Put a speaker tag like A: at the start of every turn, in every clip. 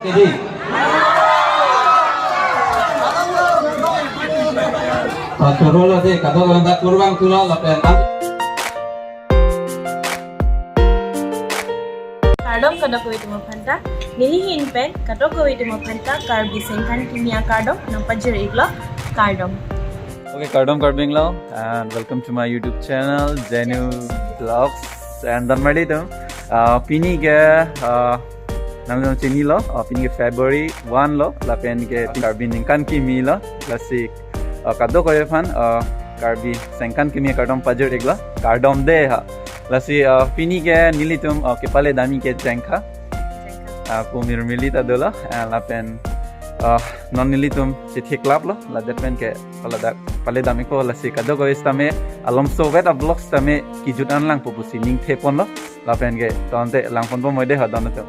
A: Jadi. Corolo deh, kado ganda kurang tulah lapen.
B: Kardom kado ko itu mapanta, nilihin pen kado ko itu mapanta karbi sengkan kimia kardom nampajer iglo kardom.
C: Okay, Kardom Karbing lo, and welcome to my YouTube channel, Genu Vlogs. And dan mari tu, pini ke, nama chini lo, pini ke February 1 lo, lapen ke Karbi ningkan kimi lo, lasik kado ko fan, Karbi sengkan kimi Kardom pajer iglo, Kardom de ha, lasi pini ke nilitum kepale dami ke Jengkha, pumir milita dola, lapen non nilitum cithi club lo la depen ke pale dami ko la si kado ko istame alom so vet vlogs tame ki jutan lang popusi ning thepon lo la pen ke tonte lang pon bo moide ha don to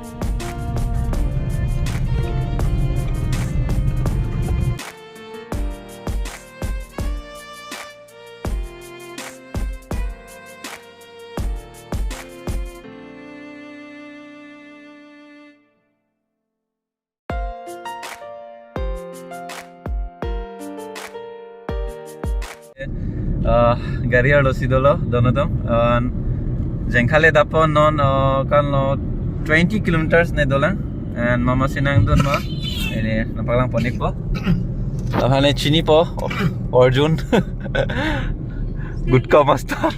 C: gari alo sidolo dono dom Jengkha le dapo non kan lo 20 kilometers ne dolang and mama sinang don ma ini nampalang ponik po lahane chini po Arjun gutka master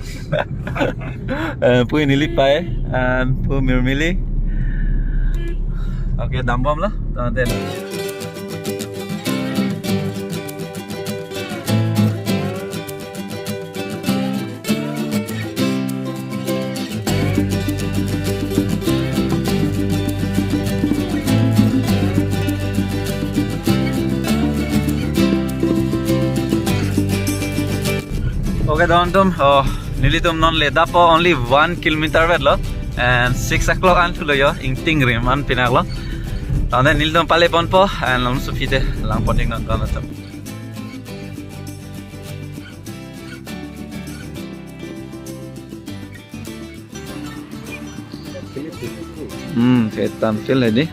C: pu nili pai and pu mirmili okay dambom lah then Okay, don nilitum non le dapo only 1 kilometer vet lo and 6 o'clock antu lo yo ing ting rim an pinak lo then nilitum pale pon po and lam su fite lang poning non don atam ketan fil ini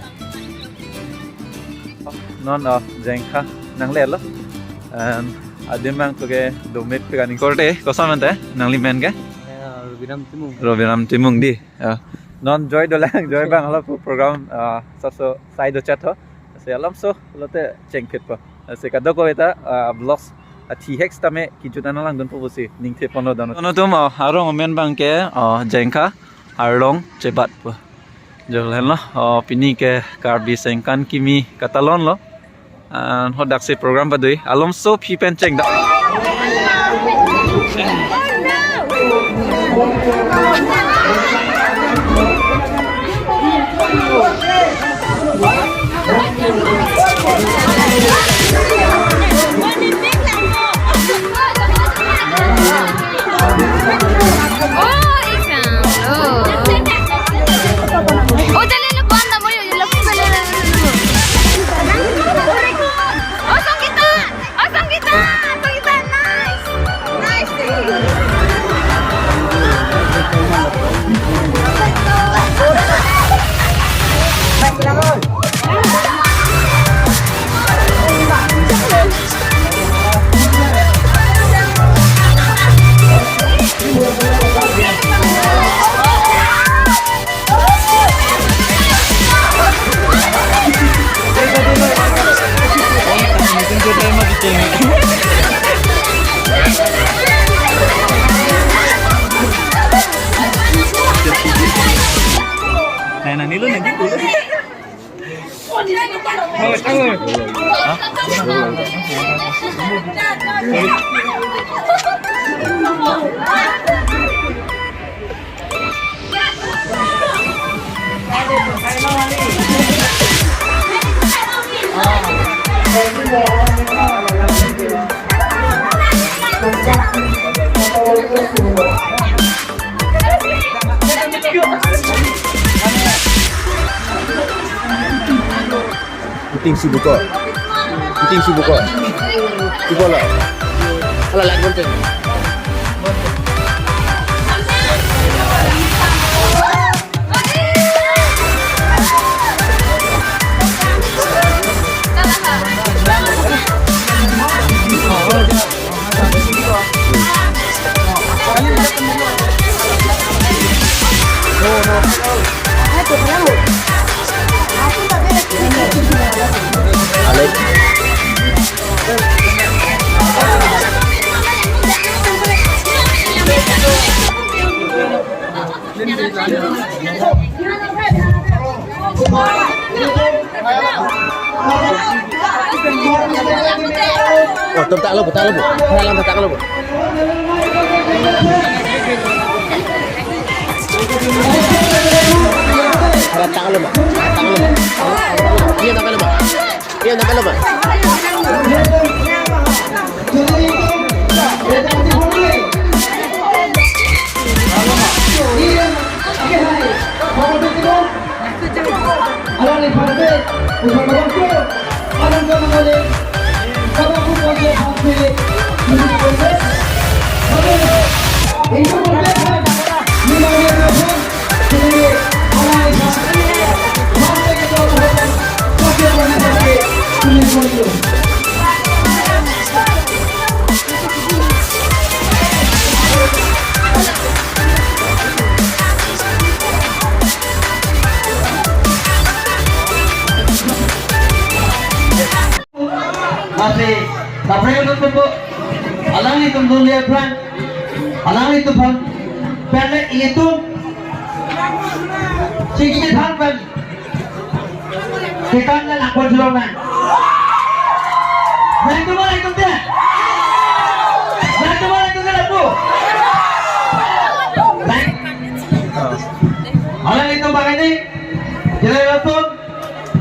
C: non Jengkha nang le lo and ademang tu ke domit peganing korte kosa mante nangli men ke Robiram Timung di non joy dolang joy bang lo program so side chat ho se alam so lote chengkhet pa se kado ko eta vlogs thi hex tame kijutan lang don posi ningthe pono don no tum harong men bang ke Jengkha Harlong Chebat pa jolen lo pini ke Karbi sengkan kimi katalon lo hodak se program padui alom so phi pen cheng da nilo nanti dulu.
D: Puting si buka. Cuba lah. Kalau lagi penting. Tum tak lupa. Halang tak lupa. Halang tak lupa. Iya tak lupa. Iya tak lupa.
A: Masih sampai untuk bu, alang itu dunia peran, alang itu pun, pendek itu, sikit hampan, kita nak lakukan jualan. Nah itu mana itu dia? Nah itu mana itu dia bu? Alang itu bagainya, jadi langsung,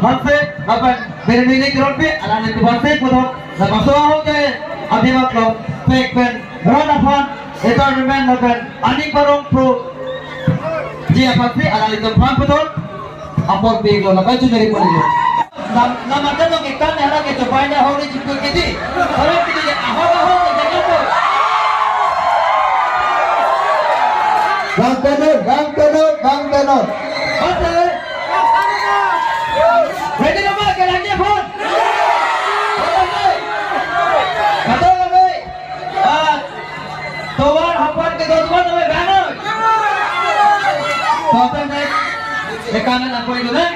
A: hampan, apa? Beri kerompi, alam itu bangsa putus. Lepas tu aku je, abis maklum, fake pen, rodapan, itu remain lepas, anik barang pro. Dia pasti alam itu bangsa putus. Apor pihak lo, lepas tu dari mana je? Nama tu tu kita ni ada kita bayar hari jitu kita. Kalau kita je ahok jangan tu. Bang tenor. Betul. Ready nama ke lagi pun. Kata kami, tuan hampan ke tuan kami bangun. Tuan naik, ke kanan apa itu naik?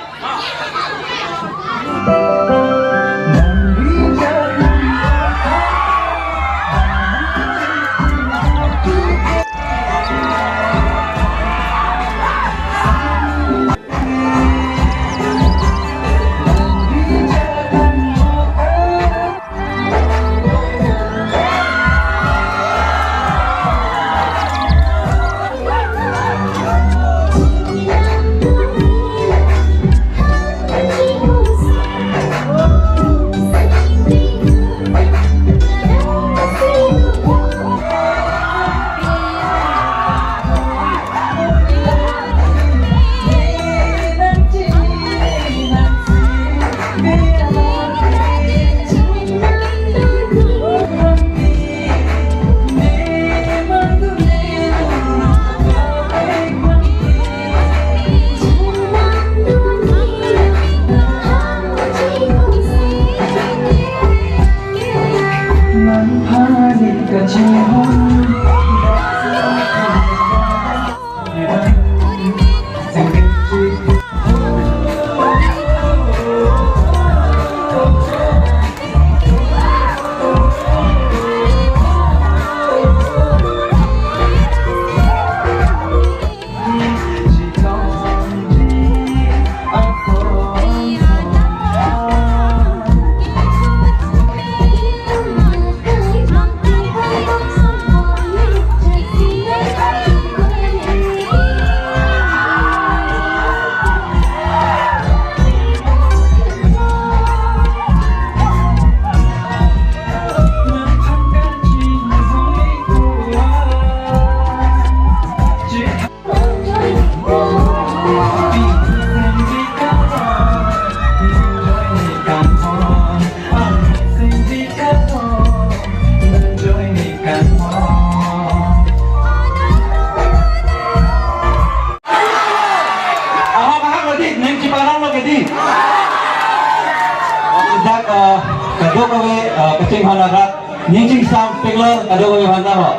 A: Kado kami kecing hanarat, nyingcing sam pengler kado kami hantar ho.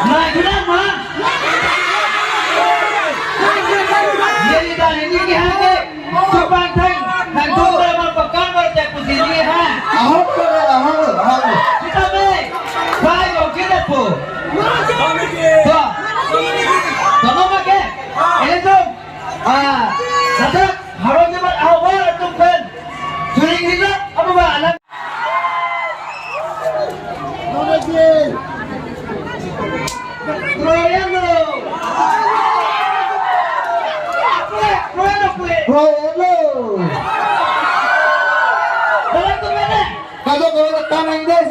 A: Nah itu nama. Dia tidak ini hanya sebang teng dan tu dalam pekan bercak posisi ha. Ahok. Kita be, saya mau kita pun. Kamu pakai, ini tu, nanti Harlong Chebat awal tu pen, suling kita apa bah? Rolo. Dalam tu mana? Kalau kau letak Inggris.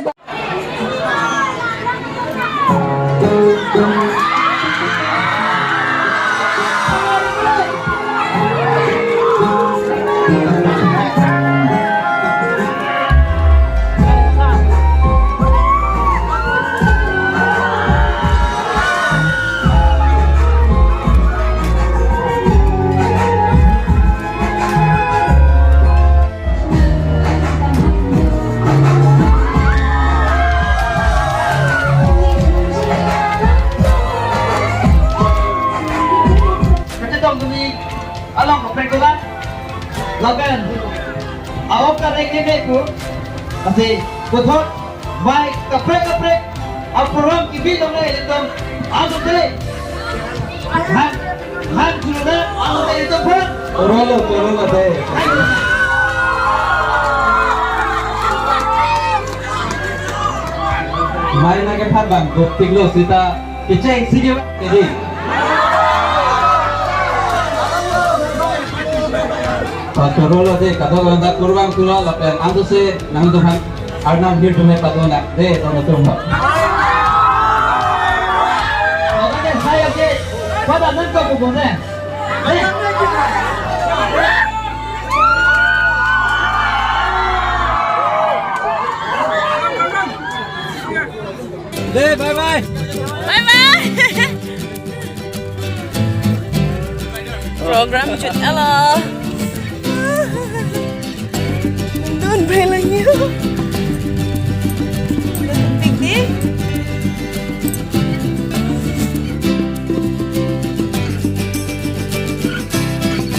A: Along kapag ko lang, lagan, awak ka rin kime ko, kasi kuthot, may kapre, ang program kibitong na ito, ano dali, han sulo na, ano na ito po, Rolo tayo. Mari na kapag bang, tiglo, sita, kicheng, sige ba, kedi. Rolo deh, kado ganda kurang tula lapen, ando se nang tuhan, arnam hir tume padona, deh tono tomo. Oke, saya ke, pada nangko kubone. Deh, bye.
B: Program shoot ala. Doon ba lang yun?